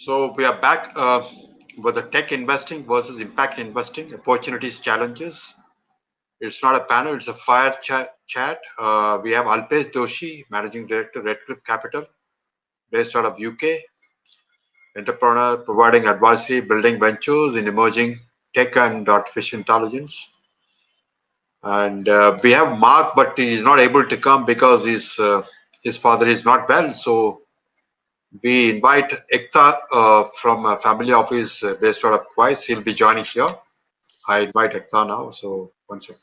So we are back with the tech investing versus impact investing, opportunities, challenges. It's not a panel, it's a chat. We have Alpesh Doshi, Managing Director, Redcliffe Capital, based out of UK, entrepreneur providing advisory, building ventures in emerging tech and artificial intelligence. And we have Mark, but he is not able to come because his father is not well. So we invite Ekta from a family office based out of Kuwait. He'll be joining here. I invite Ekta now. So one second.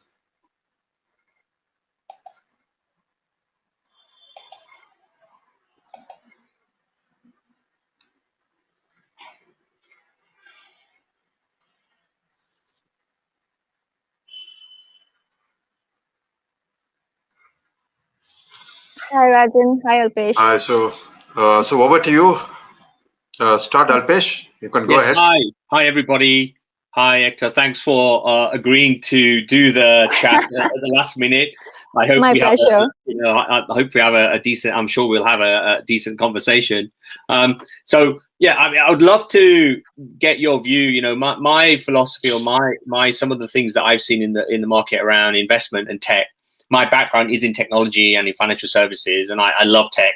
Hi Rajan, hi Alpesh. So over to you. Start, Alpesh. You can go Yes, ahead. hi everybody. Hi, Ekta. Thanks for agreeing to do the chat at the last minute. I hope My we have pleasure. I hope we have a decent. I'm sure we'll have a decent conversation. So yeah, I mean, I would love to get your view. You know, my philosophy or my some of the things that I've seen in the market around investment and tech. My background is in technology and in financial services, and I love tech.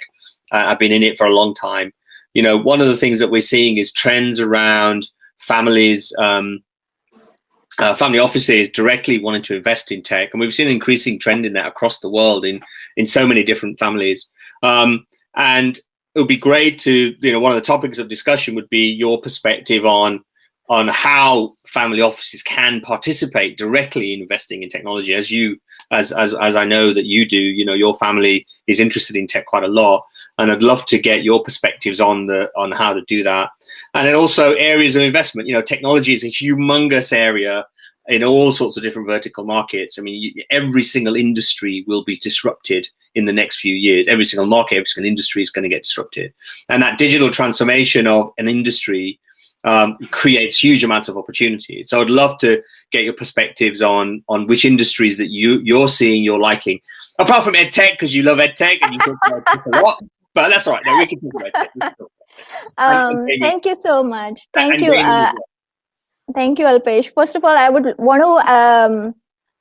I've been in it for a long time. You know, one of the things that we're seeing is trends around families, family offices directly wanting to invest in tech, and we've seen an increasing trend in that across the world in so many different families. And it would be great to, you know, one of the topics of discussion would be your perspective on how family offices can participate directly in investing in technology, as I know that you do. You know, your family is interested in tech quite a lot, and I'd love to get your perspectives on how to do that. And then also areas of investment. You know, technology is a humongous area in all sorts of different vertical markets. I mean, every single industry will be disrupted in the next few years. Every single market, every single industry is going to get disrupted, and that digital transformation of an industry creates huge amounts of opportunity. So I'd love to get your perspectives on which industries that you're seeing, you're liking, apart from ed tech, because you love ed tech and you talk about it a lot. But that's all right. No, we can talk about tech. Thank you so much. Thank you. Thank you, Alpesh. First of all, I would want to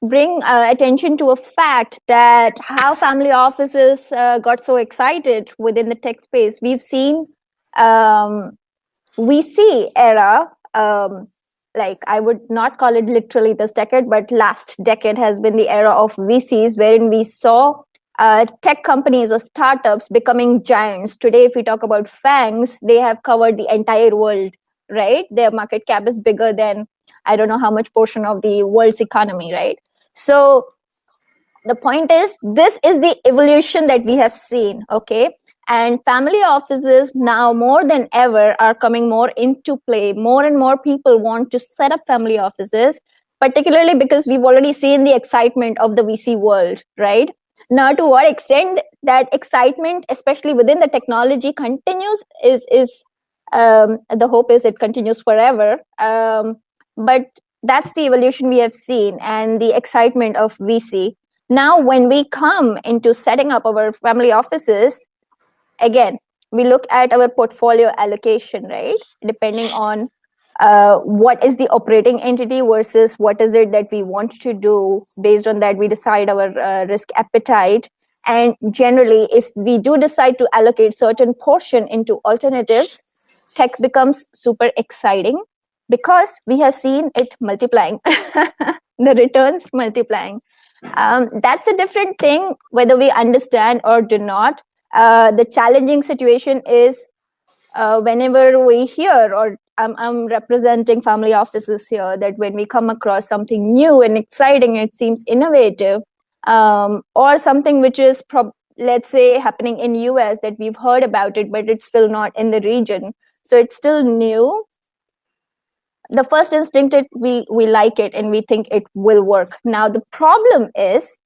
bring attention to a fact that how family offices got so excited within the tech space. We've seen VC era, like I would not call it literally this decade, but last decade has been the era of VCs, wherein we saw tech companies or startups becoming giants. Today, if we talk about FANGs, they have covered the entire world, right? Their market cap is bigger than, I don't know how much portion of the world's economy, right? So the point is, this is the evolution that we have seen, okay? And family offices now more than ever are coming more into play. More and more people want to set up family offices, particularly because we've already seen the excitement of the VC world, right? Now, to what extent that excitement, especially within the technology, continues is the hope is it continues forever. But that's the evolution we have seen and the excitement of VC. Now, when we come into setting up our family offices, again, we look at our portfolio allocation, right? Depending on what is the operating entity versus what is it that we want to do. Based on that, we decide our risk appetite. And generally, if we do decide to allocate certain portion into alternatives, tech becomes super exciting because we have seen it multiplying, the returns multiplying. That's a different thing, whether we understand or do not. The challenging situation is whenever we hear, or I'm representing family offices here, that when we come across something new and exciting, it seems innovative, or something which is, let's say, happening in US that we've heard about it, but it's still not in the region. So it's still new. The first instinct, we like it and we think it will work. Now, the problem is,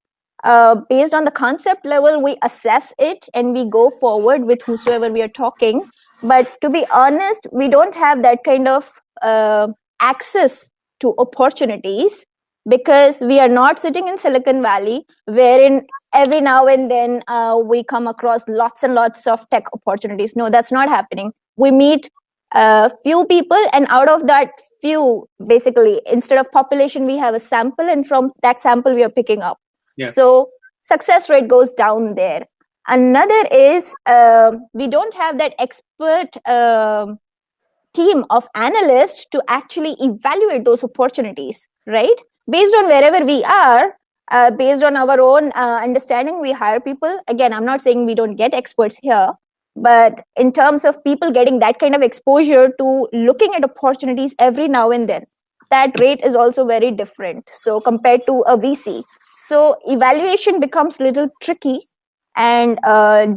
based on the concept level, we assess it and we go forward with whosoever we are talking. But to be honest, we don't have that kind of access to opportunities because we are not sitting in Silicon Valley, wherein every now and then we come across lots and lots of tech opportunities. No, that's not happening. We meet few people, and out of that few, basically, instead of population, we have a sample, and from that sample, we are picking up. Yeah. So success rate goes down there. Another is we don't have that expert team of analysts to actually evaluate those opportunities, right? Based on wherever we are, based on our own understanding, we hire people. Again, I'm not saying we don't get experts here, but in terms of people getting that kind of exposure to looking at opportunities every now and then, that rate is also very different. So compared to a VC, so evaluation becomes a little tricky, and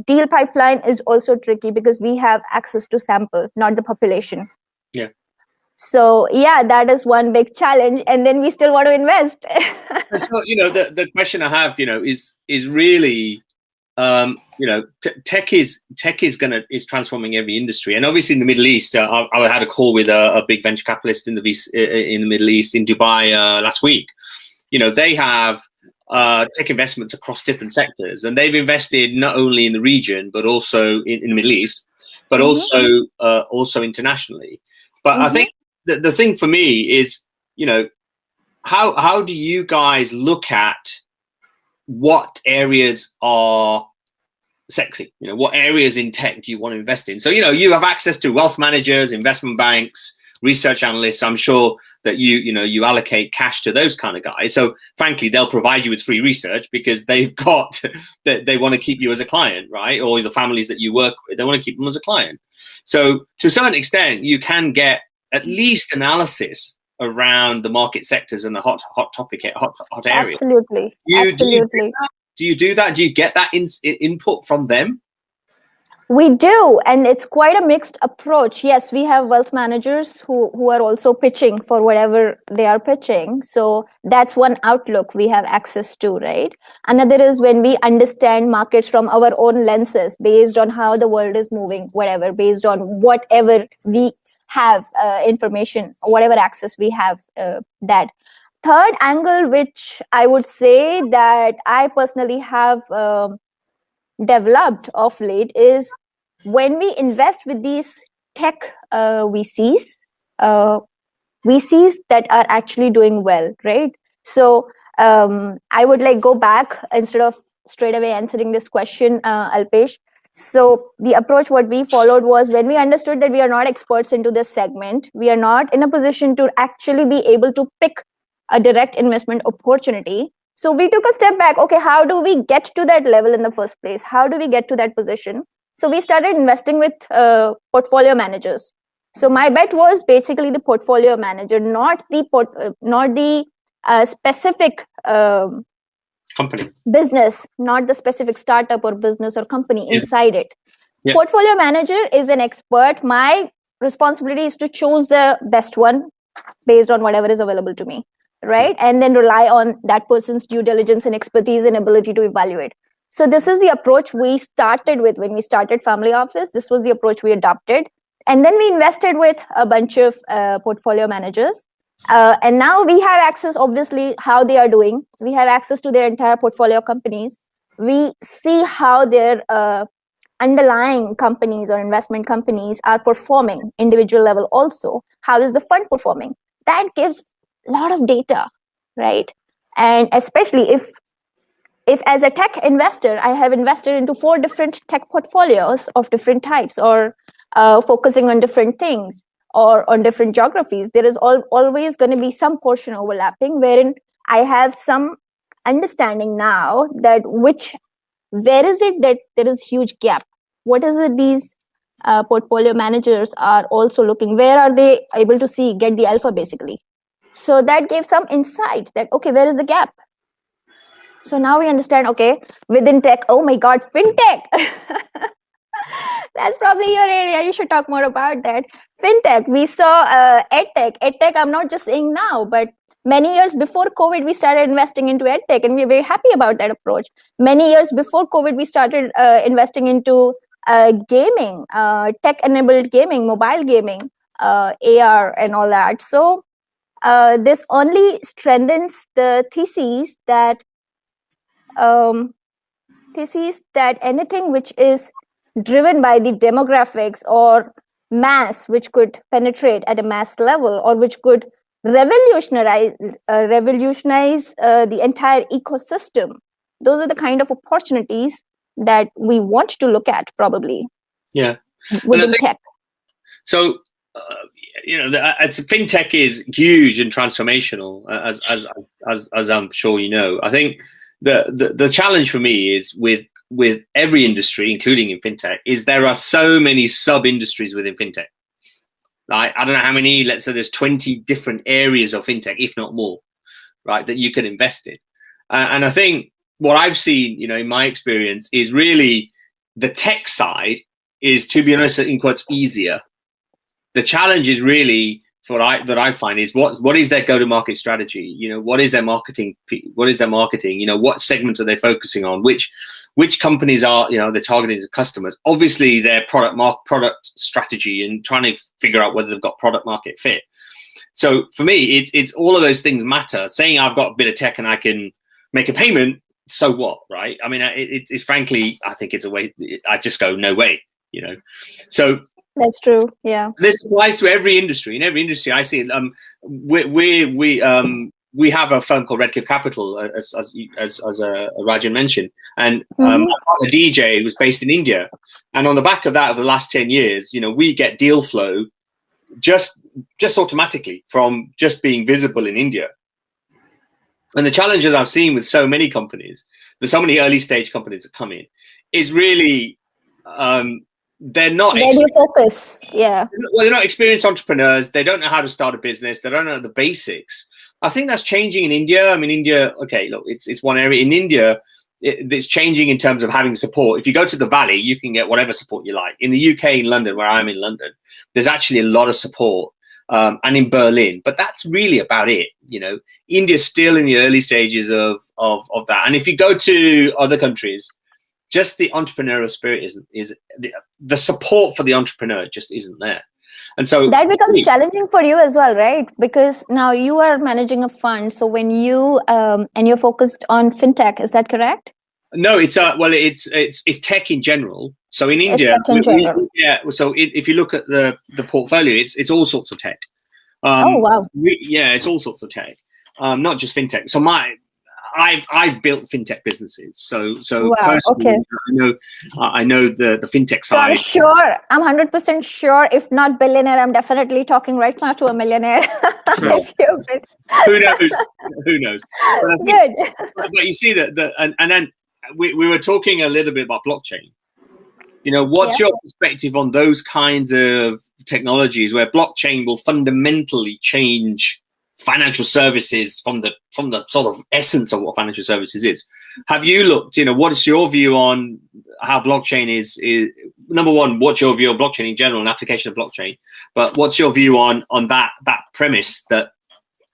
deal pipeline is also tricky because we have access to sample, not the population. Yeah. So yeah, that is one big challenge, and then we still want to invest. And so, the question I have, is really, tech is transforming every industry, and obviously in the Middle East, I had a call with a big venture capitalist in the Middle East, in Dubai, last week. They have tech investments across different sectors, and they've invested not only in the region but also in the Middle East, but also internationally. But I think the thing for me is, how do you guys look at what areas are sexy? What areas in tech do you want to invest in? So, you have access to wealth managers, investment banks, research analysts. I'm sure that you allocate cash to those kind of guys. So frankly, they'll provide you with free research because they've got that they want to keep you as a client, right? Or the families that you work with, they want to keep them as a client. So to a certain extent, you can get at least analysis around the market sectors and the hot areas. Absolutely. Do you do that? Do you get that input from them? We do, and it's quite a mixed approach. Yes, we have wealth managers who are also pitching for whatever they are pitching. So that's one outlook we have access to, right? Another is when we understand markets from our own lenses, based on how the world is moving, whatever, based on whatever we have information, whatever access we have, that. Third angle, which I would say that I personally have developed of late, is when we invest with these tech VCs that are actually doing well, right? So I would go back instead of straight away answering this question, Alpesh. So the approach what we followed was, when we understood that we are not experts into this segment, we are not in a position to actually be able to pick a direct investment opportunity. So we took a step back. Okay, how do we get to that level in the first place? How do we get to that position? So we started investing with portfolio managers. So my bet was basically the portfolio manager, not the specific company, business, not the specific startup or business or company inside it. Yeah. Portfolio manager is an expert. My responsibility is to choose the best one based on whatever is available to me, right? And then rely on that person's due diligence and expertise and ability to evaluate. So this is the approach we started with when we started Family Office. This was the approach we adopted. And then we invested with a bunch of portfolio managers. And now we have access, obviously, how they are doing. We have access to their entire portfolio companies. We see how their underlying companies or investment companies are performing, individual level also. How is the fund performing? That gives a lot of data, right? And especially if as a tech investor, I have invested into 4 different tech portfolios of different types, or focusing on different things, or on different geographies, there is always going to be some portion overlapping, wherein I have some understanding now that where is it that there is huge gap? What is it these portfolio managers are also looking? Where are they able to get the alpha, basically? So that gave some insight that, okay, where is the gap? So now we understand, okay, within tech, oh my God, fintech. That's probably your area. You should talk more about that. Fintech, we saw edtech. Edtech, I'm not just saying now, but many years before COVID, we started investing into edtech, and we're very happy about that approach. Many years before COVID, we started investing into gaming, tech-enabled gaming, mobile gaming, AR, and all that. So this only strengthens the thesis that anything which is driven by the demographics or mass, which could penetrate at a mass level, or which could revolutionize the entire ecosystem. Those are the kind of opportunities that we want to look at, probably. Yeah, within tech. So, fintech is huge and transformational, as I'm sure you know. I think the challenge for me is with every industry, including in fintech, is there are so many sub-industries within fintech. Like, I don't know how many, let's say there's 20 different areas of fintech, if not more, right, that you can invest in. And I think what I've seen, in my experience, is really the tech side is, to be honest, in quotes, easier. The challenge is really that I find is what is their go-to-market strategy? What is their marketing? What is their marketing? What segments are they focusing on? Which companies are they're targeting as customers? Obviously, their product strategy and trying to figure out whether they've got product market fit. So for me, it's all of those things matter. Saying I've got a bit of tech and I can make a payment, so what, right? I mean, it's frankly, I think it's a way. I just go, no way, So that's true. Yeah, this applies to every industry. In every industry, I see it. We have a firm called Redcliffe Capital, as Rajan mentioned, and a DJ was based in India, and on the back of that, over the last 10 years, we get deal flow just automatically from just being visible in India. And the challenges I've seen with so many companies, there's so many early stage companies that come in, is really they're not. Where do you focus? Yeah. Well, they're not experienced entrepreneurs. They don't know how to start a business. They don't know the basics. I think that's changing in India. I mean, India. Okay, look, it's one area in India. It's changing in terms of having support. If you go to the Valley, you can get whatever support you like. In the UK, in London, where I'm in London, there's actually a lot of support. And in Berlin, but that's really about it. India's still in the early stages of that. And if you go to other countries, just the entrepreneurial spirit is the support for the entrepreneur just isn't there. And so that becomes challenging for you as well, right? Because now you are managing a fund. So when you and you're focused on fintech, is that correct? No, it's tech in general. So in India, so if you look at the portfolio, it's all sorts of tech. Oh wow! It's all sorts of tech, not just fintech. So I've built fintech businesses. So wow, personally, okay. I know the fintech side. So I'm 100% sure. If not billionaire, I'm definitely talking right now to a millionaire. Who knows? Who knows? Good. But you see that and then we were talking a little bit about blockchain. What's your perspective on those kinds of technologies where blockchain will fundamentally change financial services from the sort of essence of what financial services is? Have you looked, what is your view on how blockchain is number one, what's your view on blockchain in general and application of blockchain? But what's your view on that premise that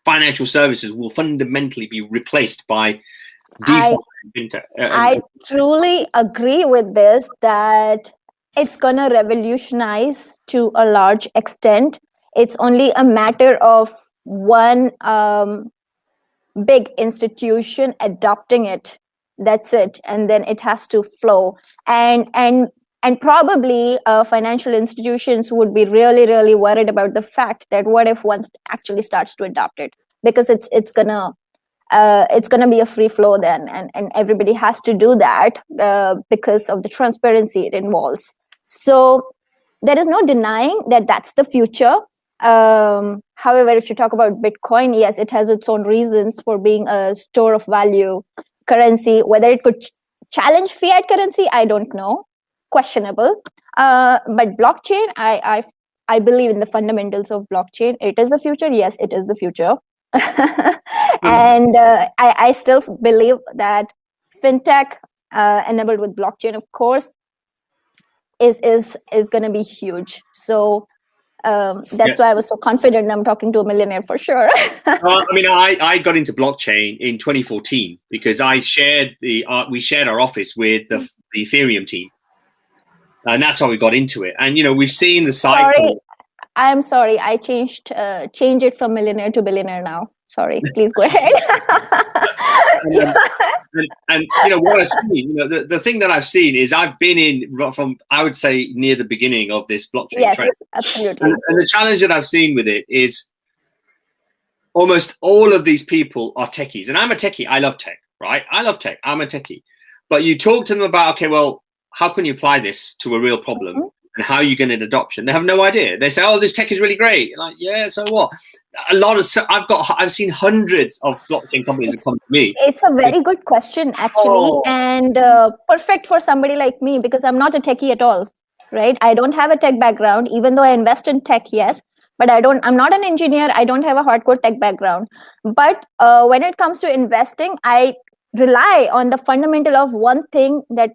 financial services will fundamentally be replaced by DeFi and fintech? I truly agree with this, that it's going to revolutionize to a large extent. It's only a matter of one big institution adopting it. That's it. And then it has to flow. And probably financial institutions would be really, really worried about the fact that what if one actually starts to adopt it? Because it's gonna be a free flow then, and everybody has to do that because of the transparency it involves. So there is no denying that that's the future. However, if you talk about Bitcoin, yes, it has its own reasons for being a store of value currency. Whether it could challenge fiat currency, I don't know. Questionable. But blockchain, I believe in the fundamentals of blockchain. It is the future. Yes, it is the future. And I still believe that fintech enabled with blockchain, of course, is going to be huge. So that's why I was so confident I'm talking to a millionaire for sure. I got into blockchain in 2014 because we shared our office with the Ethereum team, and that's how we got into it. And we've seen the cycle. I'm sorry, I changed it from millionaire to billionaire now. Sorry, please go ahead. and what I've seen, the thing that I've seen is I've been in from, I would say, near the beginning of this blockchain trend. Absolutely. And the challenge that I've seen with it is almost all of these people are techies, and I'm a techie. I love tech, right? I love tech. I'm a techie. But you talk to them about, okay, well, how can you apply this to a real problem? Mm-hmm. And how you get an adoption? They have no idea. They say, "Oh, this tech is really great." You're like, yeah, so what? I've seen hundreds of blockchain companies that come to me. It's a very good question, actually, and perfect for somebody like me, because I'm not a techie at all, right? I don't have a tech background, even though I invest in tech, yes, but I'm not an engineer. I don't have a hardcore tech background. But when it comes to investing, I rely on the fundamental of one thing: that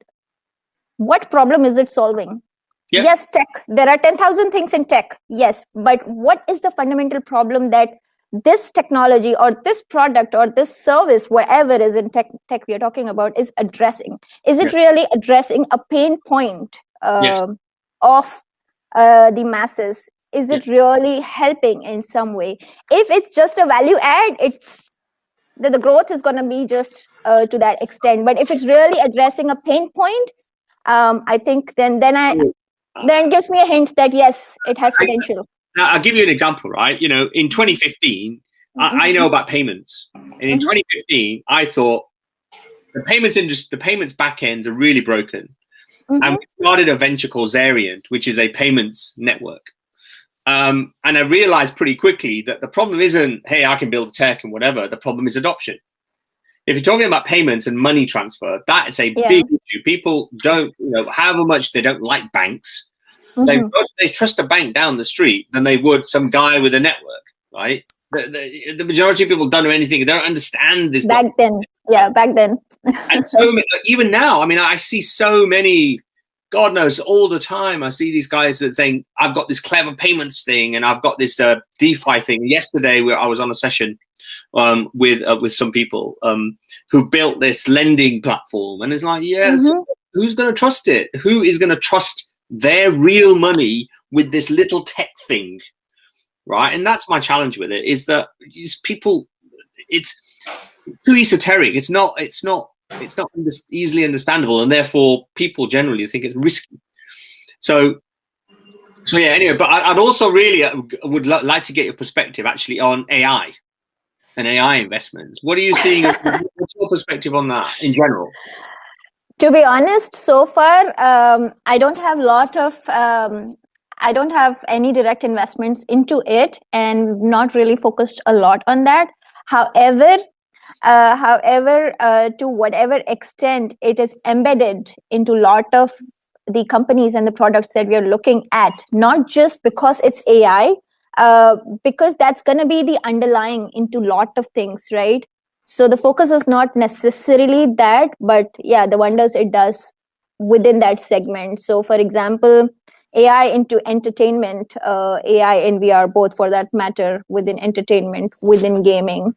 what problem is it solving? Yeah. Yes, tech. There are 10,000 things in tech. Yes, but what is the fundamental problem that this technology or this product or this service, wherever is in tech we are talking about, is addressing? Is it really addressing a pain point of the masses? Is it really helping in some way? If it's just a value add, it's the growth is going to be just to that extent. But if it's really addressing a pain point, I think then it gives me a hint that yes, it has potential. I'll give you an example, right? In 2015, I know about payments, and in 2015, I thought the payments back ends are really broken, and we started a venture called Zarient, which is a payments network. And I realized pretty quickly that the problem isn't, hey, I can build tech and whatever. The problem is adoption. If you're talking about payments and money transfer, that is a big issue. People don't, however much they don't like banks, they trust a bank down the street than they would some guy with a network, right? The majority of people don't know anything. They don't understand this. Back then. And so even now, I mean, I see so many, God knows, all the time. I see these guys that saying, I've got this clever payments thing and I've got this DeFi thing. Yesterday, where I was on a session with some people who built this lending platform, and it's like, so who's going to trust it? Who is going to trust their real money with this little tech thing, right? And that's my challenge with it, is that people, it's too esoteric. It's not easily understandable, and therefore people generally think it's risky. So yeah. Anyway, but I'd also really would like to get your perspective actually on AI and AI investments. What are you seeing? What's your perspective on that in general? To be honest, so far, I don't have any direct investments into it, and not really focused a lot on that. However, to whatever extent it is embedded into a lot of the companies and the products that we are looking at, not just because it's AI, because that's going to be the underlying into a lot of things, right? So the focus is not necessarily that, but yeah, the wonders it does within that segment. So for example, AI into entertainment, AI and VR, both for that matter, within entertainment, within gaming.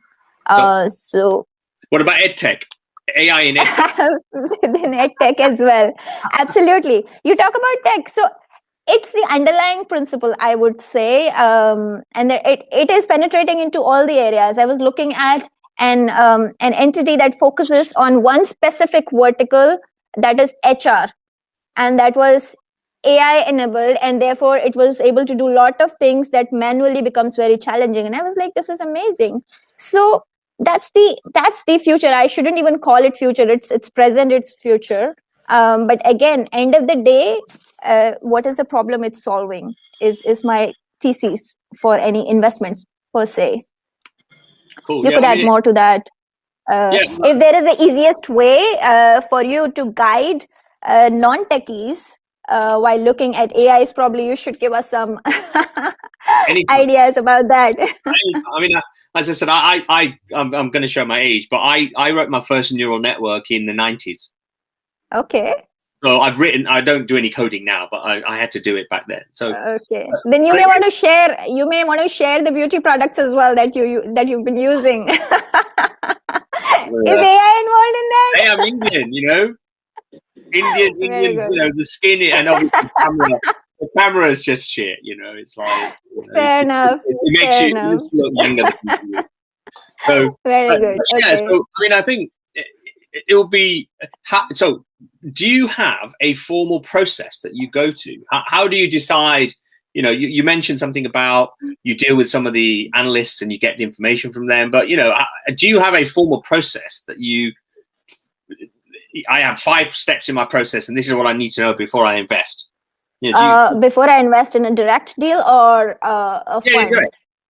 So what about EdTech? AI in EdTech? Within EdTech as well. Absolutely. You talk about tech. So it's the underlying principle, I would say. And it is penetrating into all the areas. I was looking at an entity that focuses on one specific vertical, that is HR. And that was AI enabled, and therefore it was able to do a lot of things that manually becomes very challenging. And I was like, this is amazing. So that's the future. I shouldn't even call it future. It's present, it's future. But again, end of the day, what is the problem it's solving is my thesis for any investments per se. Cool. You could add more to that. If there is the easiest way for you to guide non-techies while looking at AIs, probably you should give us some ideas about that. I mean, as I said, I'm going to show my age, but I wrote my first neural network in the 90s. Okay. So I don't do any coding now, but I had to do it back then. So okay. Then you may want to share the beauty products as well that you've been using. Is AI involved in that? Hey, I'm Indian, Indians, the skin and obviously the camera is just shit, it's like fair enough. It makes you look younger than you. So, Very good. yeah, Okay. so I mean, I think it'll be so. Do you have a formal process that you go to? How do you decide? You know, you mentioned something about you deal with some of the analysts and you get the information from them, but you know, do you have a formal process that you? I have 5 steps in my process, and this is what I need to know before I invest. You know, Before I invest in a direct deal or a fund?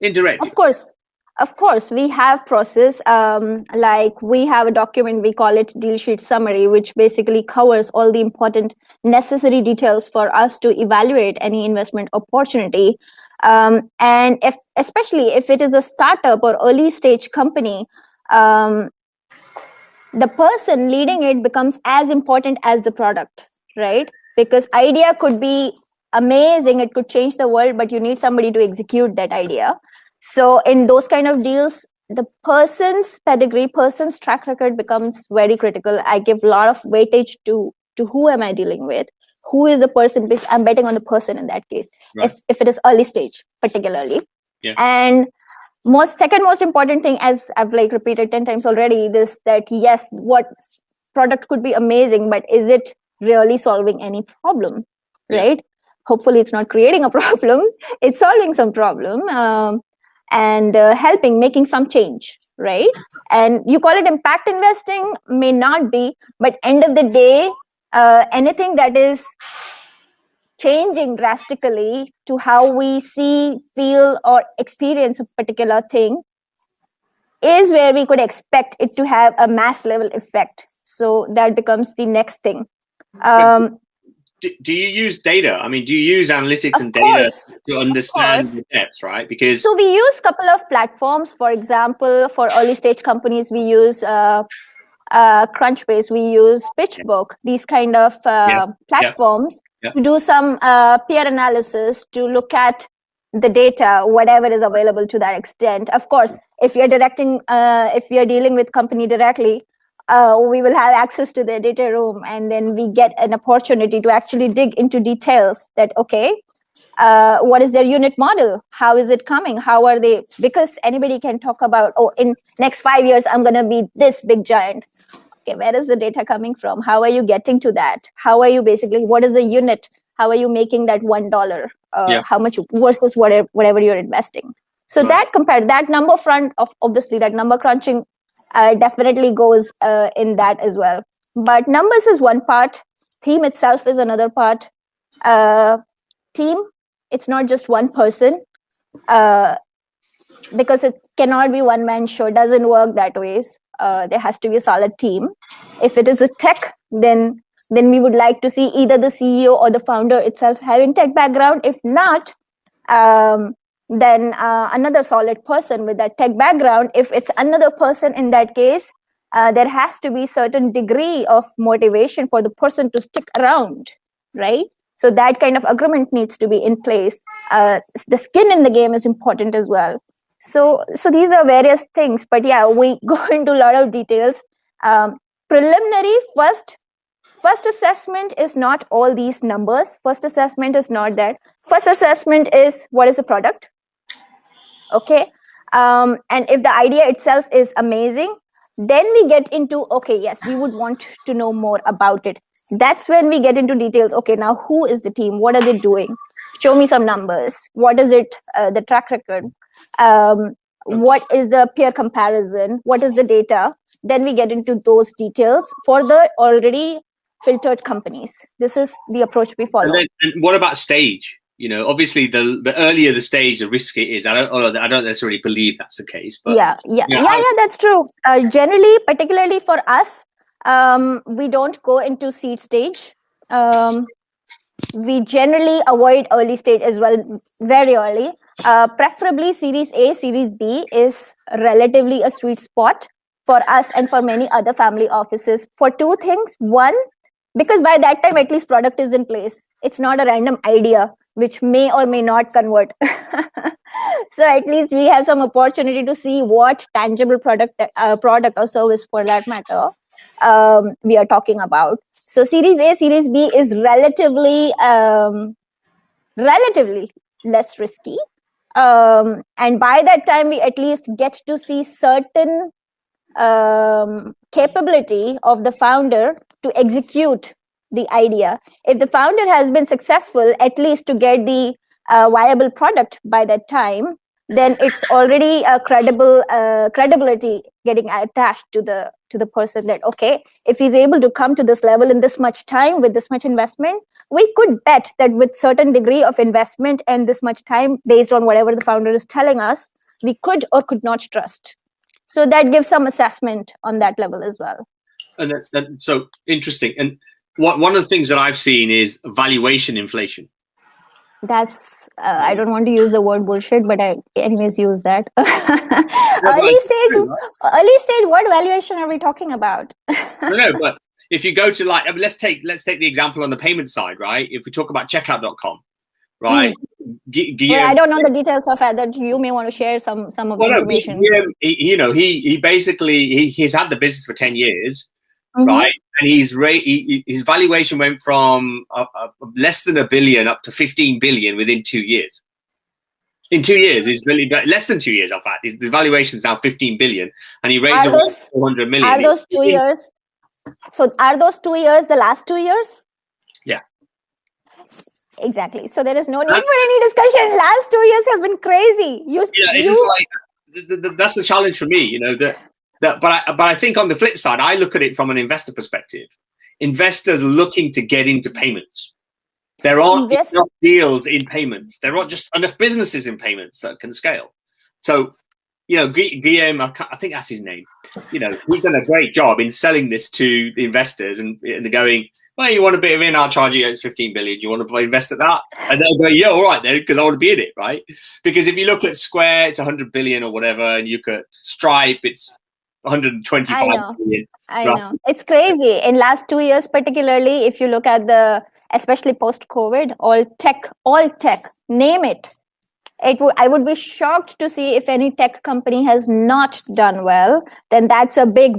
Indirect. Of course, we have process. Like we have a document, we call it deal sheet summary, which basically covers all the important necessary details for us to evaluate any investment opportunity. And especially if it is a startup or early stage company, the person leading it becomes as important as the product, right? Because idea could be amazing, it could change the world, but you need somebody to execute that idea. So in those kind of deals, the person's pedigree, person's track record becomes very critical. I give a lot of weightage to who am I dealing with, who is the person, because I'm betting on the person in that case, right. if it is early stage particularly. Yeah. And second most important thing, as I've like repeated 10 times already, this that yes, what product could be amazing, but is it really solving any problem, right? Hopefully it's not creating a problem, it's solving some problem, and helping making some change, right? And you call it impact investing, may not be, but end of the day, anything that is changing drastically to how we see, feel, or experience a particular thing is where we could expect it to have a mass level effect. So that becomes the next thing. Do you use data? I mean, do you use analytics and data to understand the depth, right? Because so we use a couple of platforms. For example, for early stage companies, we use Crunchbase, we use PitchBook, these kind of platforms to do some peer analysis, to look at the data, whatever is available to that extent. Of course, if you're dealing with company directly, we will have access to their data room, and then we get an opportunity to actually dig into details that, okay, what is their unit model? How is it coming? How are they? Because anybody can talk about, oh, in next 5 years, I'm going to be this big giant. Okay, where is the data coming from? How are you getting to that? How are you basically, what is the unit? How are you making that $1? How much versus whatever you're investing? So that number front of, obviously that number crunching definitely goes in that as well. But numbers is one part. Theme itself is another part. Team, it's not just one person, because it cannot be one man show. It doesn't work that ways. There has to be a solid team. If it is a tech, then we would like to see either the CEO or the founder itself having tech background. If not, then another solid person with that tech background. If it's another person, in that case, there has to be certain degree of motivation for the person to stick around, right? So that kind of agreement needs to be in place. The skin in the game is important as well. So these are various things, but yeah, we go into a lot of details. Preliminary first assessment is not all these numbers. First assessment is not that. First assessment is, what is the product? Okay. And if the idea itself is amazing, then we get into, okay, yes, we would want to know more about it. That's when we get into details. Okay, now who is the team? What are they doing? Show me some numbers. What is it, the track record? What is the peer comparison? What is the data? Then we get into those details for the already filtered companies. This is the approach we follow. And what about stage? You know, obviously the earlier the stage, the riskier it is. I don't necessarily believe that's the case. But yeah, that's true. Generally, particularly for us, we don't go into seed stage. We generally avoid early stage as well, very early. Preferably Series A, Series B is relatively a sweet spot for us and for many other family offices for two things. One, because by that time, at least product is in place. It's not a random idea which may or may not convert. So at least we have some opportunity to see what tangible product or service, for that matter, we are talking about. So Series A, Series B is relatively less risky. And by that time, we at least get to see certain capability of the founder to execute the idea. If the founder has been successful, at least to get the viable product by that time, then it's already a credibility getting attached to the person, that okay, if he's able to come to this level in this much time with this much investment, we could bet that with certain degree of investment and this much time, based on whatever the founder is telling us, we could or could not trust. So that gives some assessment on that level as well. And so interesting. And one of the things that I've seen is valuation inflation. That's I don't want to use the word bullshit, but I anyways use that. Early stage. What valuation are we talking about? No, but if you go to let's take the example on the payment side, right? If we talk about checkout.com, right? I don't know the details of that. You may want to share some of the information. He basically he's had the business for 10 years, right? And his valuation went from less than $1 billion up to 15 billion within 2 years. In 2 years, he's really less than 2 years. In fact, the valuation is now 15 billion, and he raised around 400 million. Are those 2 years? So are those 2 years the last 2 years? Yeah. Exactly. So there is no need for any discussion. Last 2 years have been crazy. It's just like that's the challenge for me. But I think on the flip side, I look at it from an investor perspective. Investors looking to get into payments. There aren't enough deals in payments. There aren't just enough businesses in payments that can scale. So, Guillaume, I think that's his name. He's done a great job in selling this to the investors and going, well, you want a bit of in, I'll charge you, it's 15 billion. Do you want to invest at that? And they'll go, yeah, all right then, because I want to be in it, right? Because if you look at Square, it's 100 billion or whatever, and you look at Stripe, it's 125 billion. I know. It's crazy. In last 2 years, particularly, if you look at especially post-COVID, all tech, name it. I would be shocked to see if any tech company has not done well. Then that's a big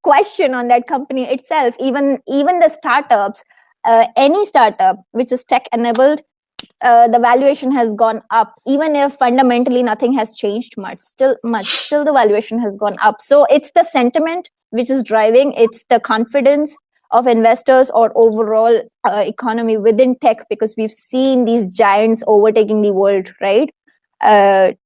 question on that company itself. Even the startups, any startup which is tech-enabled, the valuation has gone up, even if fundamentally nothing has changed much. Still the valuation has gone up. So it's the sentiment which is driving. It's the confidence of investors or overall economy within tech, because we've seen these giants overtaking the world, right? But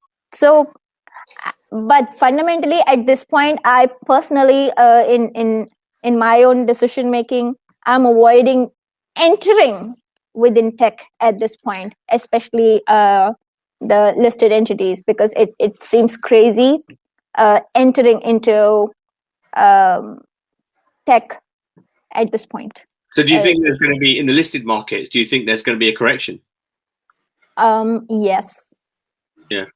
fundamentally, at this point, I personally, in my own decision making, I'm avoiding entering within tech at this point, especially the listed entities, because it seems crazy entering into tech at this point. So do you think there's going to be, in the listed markets, do you think there's going to be a correction? Yes. Yeah.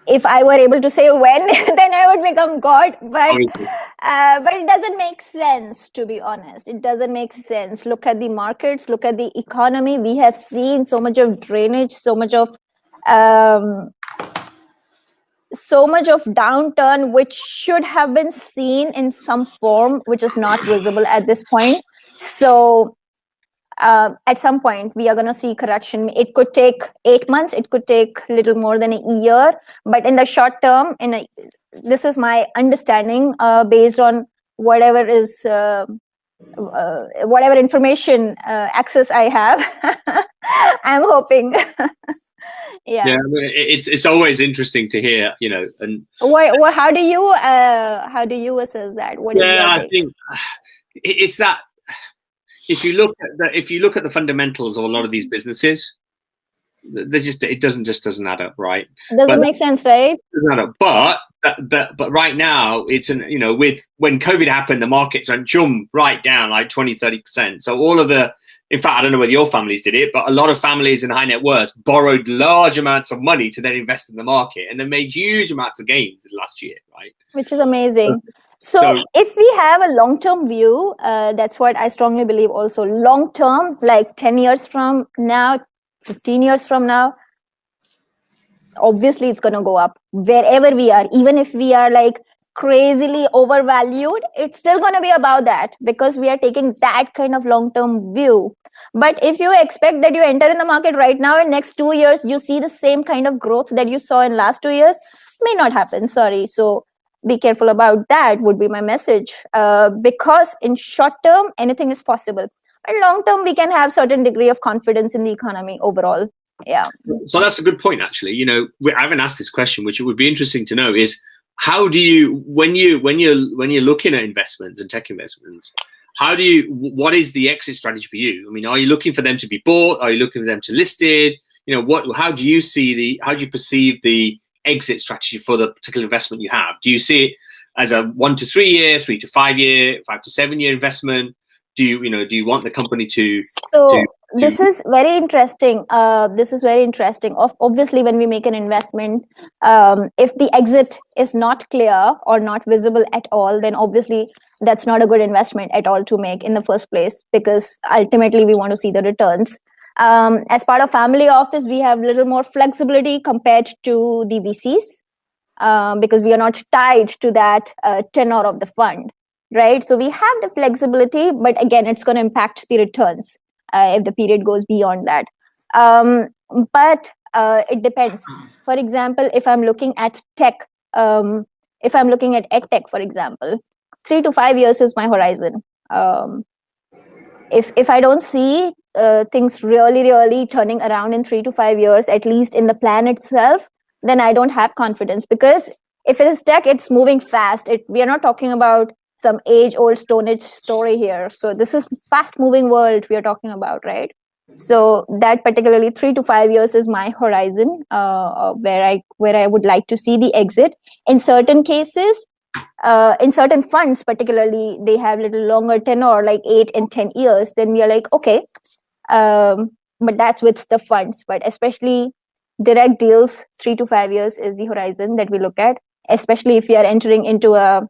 If I were able to say when, then I would become God. But it doesn't make sense, to be honest. It doesn't make sense. Look at the markets, look at the economy. We have seen so much of drainage, so much of downturn, which should have been seen in some form, which is not visible at this point. So at some point, we are going to see correction. It could take 8 months. It could take a little more than a year. But in the short term, this is my understanding based on whatever information access I have. I'm hoping. Yeah, it's always interesting to hear, and how do you assess that? I think it's that if you look at the fundamentals of a lot of these businesses, it doesn't add up, right? Doesn't make sense, right? Doesn't add up. But right now it's when COVID happened, the markets went right down like 20-30%. So all of in fact, I don't know whether your families did it, but a lot of families in high net worth borrowed large amounts of money to then invest in the market, and they made huge amounts of gains in last year, right? Which is amazing. So if we have a long-term view, that's what I strongly believe also. Long-term, like 10 years from now, 15 years from now, obviously it's going to go up wherever we are. Even if we are like crazily overvalued, it's still going to be about that because we are taking that kind of long-term view. But if you expect that you enter in the market right now and next 2 years you see the same kind of growth that you saw in last 2 years, may not happen. Sorry. So be careful about that would be my message. Because in short term, anything is possible. But long term, we can have certain degree of confidence in the economy overall. Yeah. So that's a good point, actually. I haven't asked this question, which it would be interesting to know is how do you, when you're looking at investments and tech investments, what is the exit strategy for you? I mean, are you looking for them to be bought? Are you looking for them to listed? How do you perceive the exit strategy for the particular investment you have? Do you see it as a 1 to 3 year, 3 to 5 year, 5 to 7 year investment? Do you want the company to? This is very interesting. Obviously, when we make an investment, if the exit is not clear or not visible at all, then obviously that's not a good investment at all to make in the first place, because ultimately we want to see the returns. As part of family office, we have a little more flexibility compared to the VCs, because we are not tied to that tenor of the fund. Right, so we have the flexibility, but again, it's going to impact the returns if the period goes beyond that. But it depends. For example, if I'm looking at tech, if I'm looking at edtech, for example, 3 to 5 years is my horizon. If I don't see things really turning around in 3 to 5 years, at least in the plan itself, then I don't have confidence, because if it is tech, it's moving fast. We are not talking about some age-old Stone Age story here. So this is fast-moving world we are talking about, right? So that particularly 3 to 5 years is my horizon, where I would like to see the exit. In certain cases, in certain funds, particularly, they have little longer tenure, like 8 and 10 years. Then we are like, okay, but that's with the funds. But especially direct deals, 3 to 5 years is the horizon that we look at, especially if we are entering into a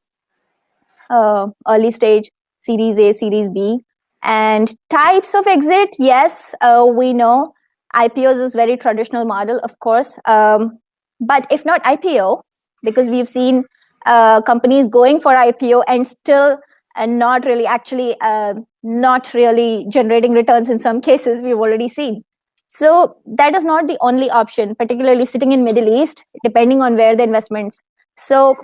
early stage, Series A, Series B. And types of exit, yes, we know IPOs is very traditional model, of course. But if not IPO, because we've seen companies going for IPO and still not really generating returns in some cases, we've already seen. So that is not the only option, particularly sitting in Middle East, depending on where the investments. So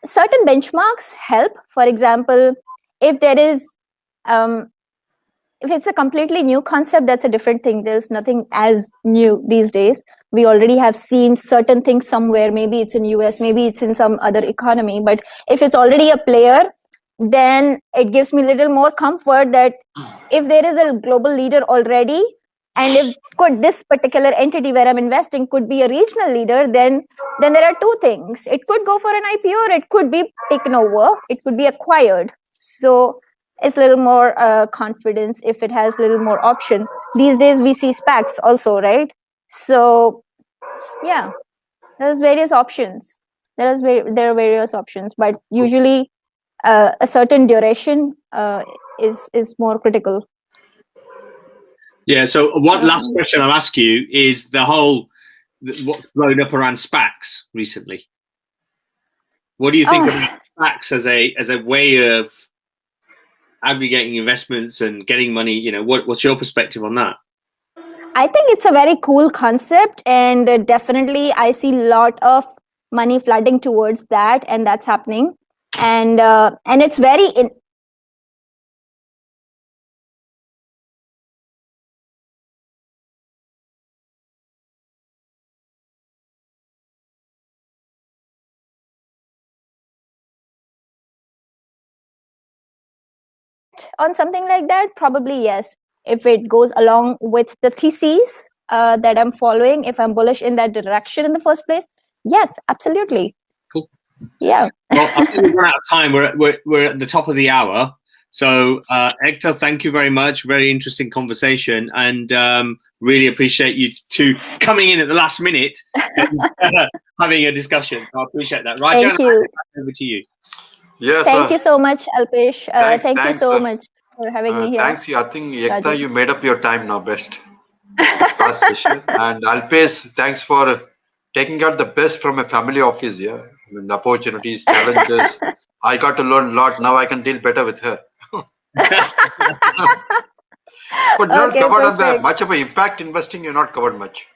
certain benchmarks help. For example, if there is, if it's a completely new concept, that's a different thing. There's nothing as new these days. We already have seen certain things somewhere. Maybe it's in US, maybe it's in some other economy. But if it's already a player, then it gives me a little more comfort that if there is a global leader already, and if this particular entity where I'm investing could be a regional leader, then there are two things. It could go for an IPO, or it could be taken over. It could be acquired. So it's a little more confidence if it has a little more option. These days we see SPACs also, right? So yeah, there's various options. There are various options, but usually a certain duration is more critical. Yeah. So one last question I'll ask you is what's blown up around SPACs recently. What do you think about SPACs as a way of aggregating investments and getting money? What's your perspective on that? I think it's a very cool concept, and definitely I see a lot of money flooding towards that, and that's happening. And it's very on something like that. Probably yes, if it goes along with the theses that I'm following, if I'm bullish in that direction in the first place, yes, absolutely. Cool. Yeah. Well, I think we've run out of time. We're at the top of the hour. So Ekta, thank you very much. Very interesting conversation, and really appreciate you two coming in at the last minute and having a discussion. So I appreciate that. Right, thank you. Over to you. Yes. Thank you so much, Alpesh. Thank you so much for having me here. Thanks. I think Ekta, you made up your time now best. Past session. And Alpesh, thanks for taking out the best from a family office. Yeah. I mean, the opportunities, challenges. I got to learn a lot. Now I can deal better with her. But you're not Okay, covered on the perfect. much of an impact investing. You're not covered much.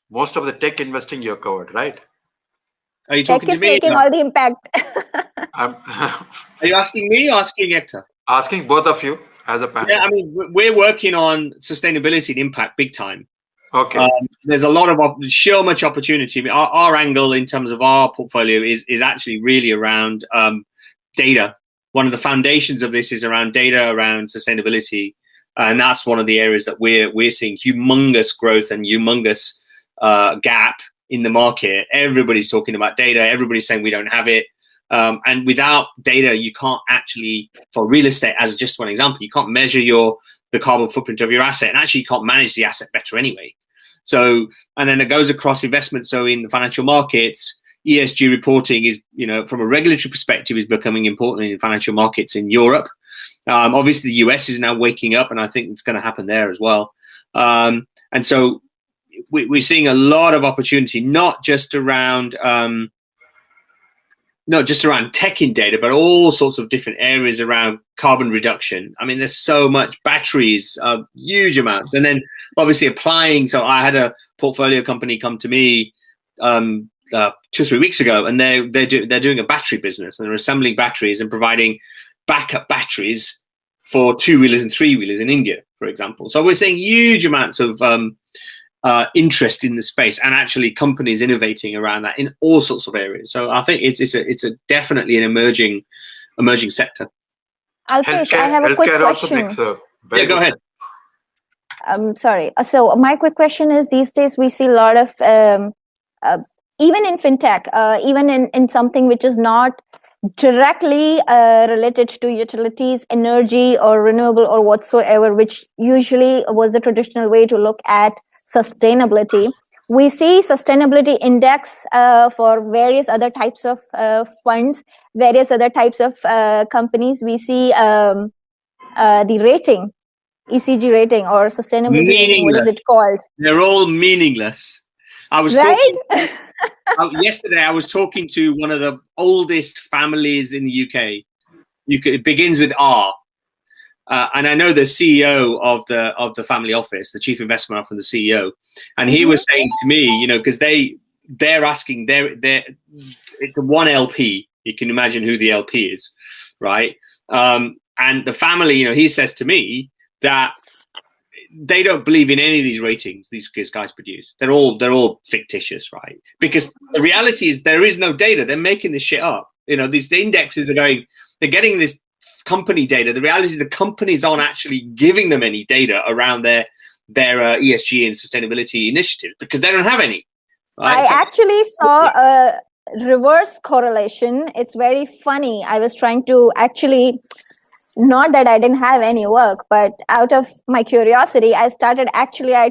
Most of the tech investing you're covered, right? Are you Tech talking to is me? making all the impact. I'm Are you asking me or asking Ekta? asking both of you as a panel. Yeah, I mean, we're working on sustainability and impact big time. Okay. There's a lot of so much opportunity. I mean, our angle in terms of our portfolio is actually really around data. One of the foundations of this is around data, around sustainability, and that's one of the areas that we're seeing humongous growth and humongous gap in the market. Everybody's talking about data. Everybody's saying we don't have it. And without data, you can't actually, for real estate, as just one example, you can't measure the carbon footprint of your asset, and actually you can't manage the asset better anyway. So, and then it goes across investment. So in the financial markets, ESG reporting is, from a regulatory perspective, is becoming important in financial markets in Europe. Obviously, the US is now waking up, and I think it's going to happen there as well. And so we're seeing a lot of opportunity, not just around tech in data, but all sorts of different areas around carbon reduction. I mean, there's so much batteries, huge amounts, and then obviously applying. So I had a portfolio company come to me 2 or 3 weeks ago, and they're doing a battery business, and they're assembling batteries and providing backup batteries for 2-wheelers and 3-wheelers in India, for example. So we're seeing huge amounts of interest in the space, and actually companies innovating around that in all sorts of areas. So I think it's a definitely an emerging sector. Alpesh, I have a quick question. Yeah, go ahead. Sorry. So my quick question is: these days we see a lot of even in fintech, even in something which is not directly related to utilities, energy, or renewable, or whatsoever, which usually was the traditional way to look at sustainability. We see sustainability index for various other types of funds, various other types of companies. We see the rating, ECG rating, or sustainability rating. What is it called? They're all meaningless. I was right. Yesterday, I was talking to one of the oldest families in the UK. It begins with R. And I know the CEO of the family office, the chief investment officer, the CEO, and he was saying to me, because they're asking, it's a one LP. You can imagine who the LP is, right? And the family, he says to me that they don't believe in any of these ratings these guys produce. They're all fictitious, right? Because the reality is there is no data. They're making this shit up. The indexes they're getting this company data. The reality is the companies aren't actually giving them any data around their ESG and sustainability initiatives because they don't have any. Right? I actually saw a reverse correlation. It's very funny. I was trying to actually, not that I didn't have any work, but out of my curiosity, I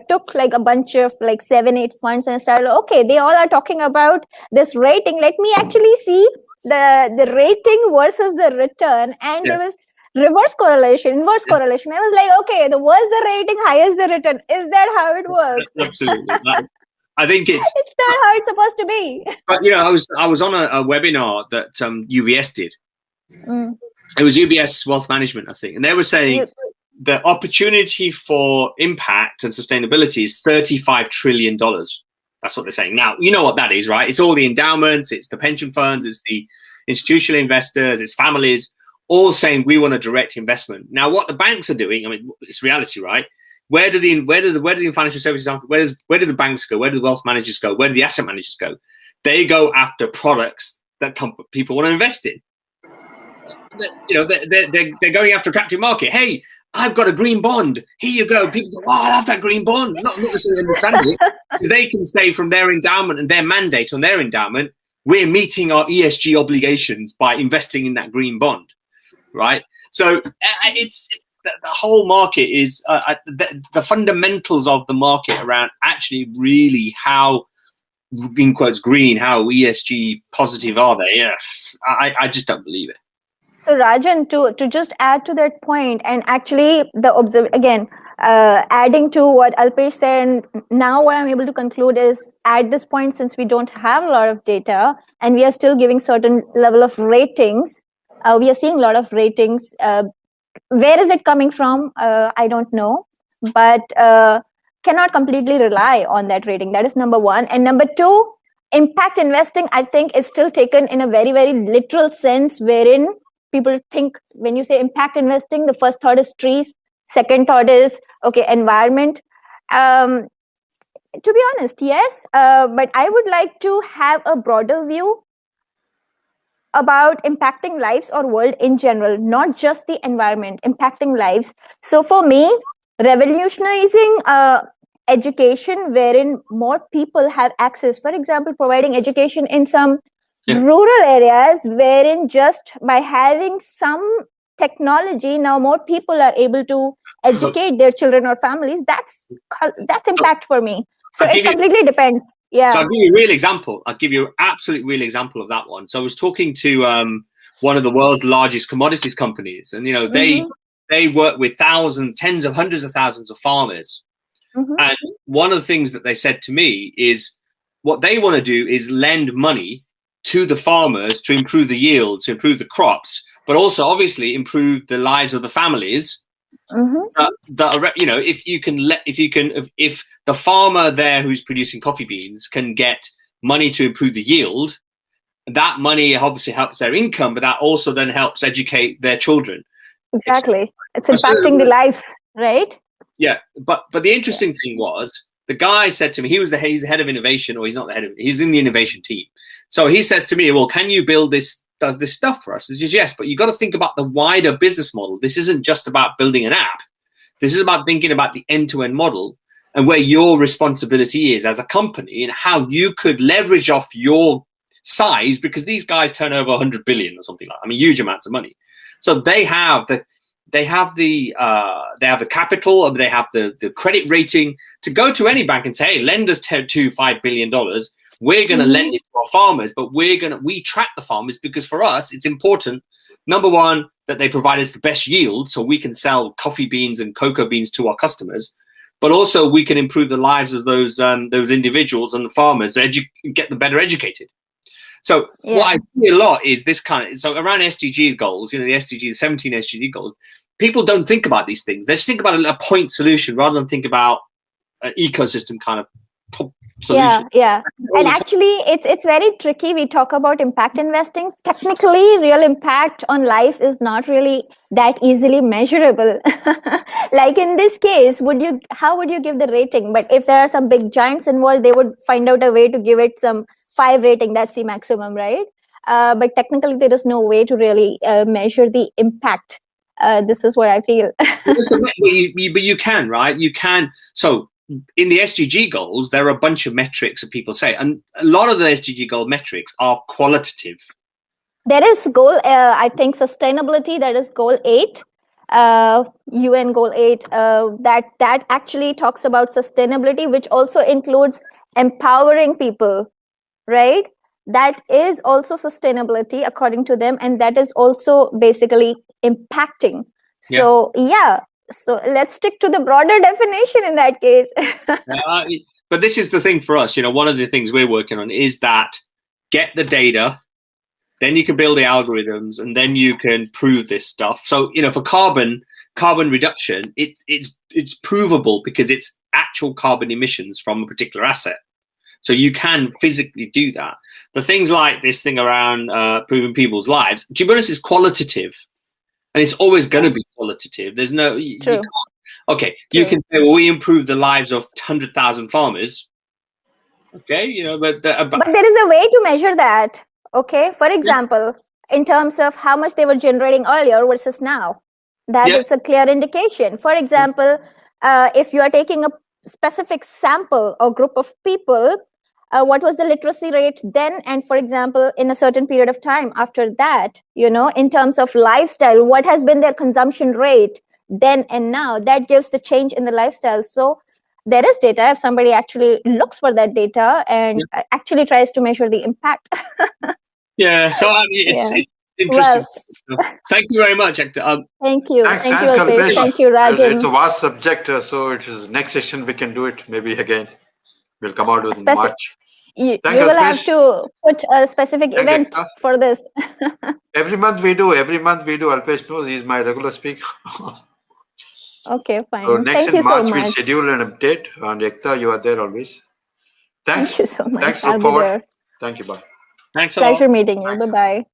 took like a bunch of like 7-8 funds and started, okay, they all are talking about this rating. Let me actually see the rating versus the return. And there was inverse correlation. I was like, okay, the worse the rating, highest the return. Is that how it works? Absolutely. I think it's not how it's supposed to be. But I was on a webinar that UBS did. It was UBS Wealth Management, I think, and they were saying the opportunity for impact and sustainability is $35 trillion. That's what they're saying. Now, you know what that is, right? It's all the endowments, it's the pension funds, it's the institutional investors, it's families, all saying we want a direct investment. Now, what the banks are doing, I mean, it's reality, right? Where do the financial services, where do the banks go? Where do the wealth managers go? Where do the asset managers go? They go after products that people want to invest in. They're going after a captive market. Hey, I've got a green bond. Here you go. People go, oh, I love that green bond. Not necessarily understanding it. Because they can say from their endowment and their mandate on their endowment, we're meeting our ESG obligations by investing in that green bond, right? So it's the whole market is the fundamentals of the market around actually really how, in quotes, green, how ESG positive are they? Yeah, I just don't believe it. So Rajan, to just add to that point, and actually again, adding to what Alpesh said, and now what I'm able to conclude is, at this point, since we don't have a lot of data and we are still giving certain level of ratings, we are seeing a lot of ratings. Where is it coming from? I don't know, but cannot completely rely on that rating. That is number one. And number two, impact investing, I think, is still taken in a very, very literal sense, wherein people think when you say impact investing, the first thought is trees, second thought is, okay, environment. To be honest, yes, but I would like to have a broader view about impacting lives or world in general, not just the environment, impacting lives. So for me, revolutionizing education wherein more people have access, for example, providing education in some rural areas wherein just by having some technology, now more people are able to educate their children or families. That's impact for me. So it completely depends. Yeah. So I'll give you a real example. I'll give you an absolute real example of that one. So I was talking to one of the world's largest commodities companies, and they work with thousands, tens of hundreds of thousands of farmers. And one of the things that they said to me is what they want to do is lend money to the farmers to improve the yield, to improve the crops, but also obviously improve the lives of the families. If the farmer there who's producing coffee beans can get money to improve the yield, that money obviously helps their income, but that also then helps educate their children. Exactly. It's impacting the life, right? Yeah. But the interesting thing was, the guy said to me, he's the head of innovation, or he's not the head of, he's in the innovation team. So he says to me, well, can you build this stuff for us? He says, yes, but you got to think about the wider business model. This isn't just about building an app. This is about thinking about the end-to-end model and where your responsibility is as a company and how you could leverage off your size, because these guys turn over 100 billion or something like that. I mean, huge amounts of money. So they have the capital, or they have the credit rating to go to any bank and say, hey, lend us $5 billion. We're going to lend it to our farmers, but we track the farmers, because for us, it's important, number one, that they provide us the best yield so we can sell coffee beans and cocoa beans to our customers, but also we can improve the lives of those individuals and the farmers, get them better educated. So what I see a lot is this kind of, so around SDG goals, the 17 SDG goals, people don't think about these things. They just think about a point solution rather than think about an ecosystem kind of solution. Yeah. And actually, it's very tricky. We talk about impact investing. Technically, real impact on lives is not really that easily measurable. Like in this case, how would you give the rating? But if there are some big giants involved, they would find out a way to give it some 5 rating. That's the maximum, right? But technically, there is no way to really measure the impact. This is what I feel. But you can, right? You can. So in the SDG goals, there are a bunch of metrics that people say, and a lot of the SDG goal metrics are qualitative. There is goal, I think, sustainability. That is goal 8, UN goal 8. That actually talks about sustainability, which also includes empowering people, right? That is also sustainability according to them, and that is also basically impacting. So so let's stick to the broader definition in that case. But this is the thing for us, one of the things we're working on is that get the data, then you can build the algorithms, and then you can prove this stuff. So for carbon reduction, it's provable because it's actual carbon emissions from a particular asset. So you can physically do that. The things like this thing around proving people's lives, to be honest, is qualitative. And it's always going to be qualitative. There's no... You can say, well, we improved the lives of 100,000 farmers. Okay, but there is a way to measure that. Okay, for example, in terms of how much they were generating earlier versus now. That is a clear indication. For example, if you are taking a specific sample or group of people, what was the literacy rate then, and for example in a certain period of time after that, in terms of lifestyle, what has been their consumption rate then and now, that gives the change in the lifestyle. So there is data if somebody actually looks for that data and actually tries to measure the impact. So I mean, interesting. Thank you very much, Ekta. Thank you. Thanks, Thank you, thanks, Alpesh. Alpesh. Thank you, Rajan. It's a vast subject, so it is next session we can do it maybe again. We'll come out with in March. You Thank will Alpesh. have to put a specific Thank event Ekta. for this. Every month we do. Alpesh knows he's my regular speaker. Okay, fine. So next Thank in you so March we'll much. schedule an update. And Ekta, you are there always. Thanks. Thank you so much. Thanks. I'll Look be forward. there. Thank you. Bye. Thanks a lot. Pleasure meeting you. Thanks. Bye-bye.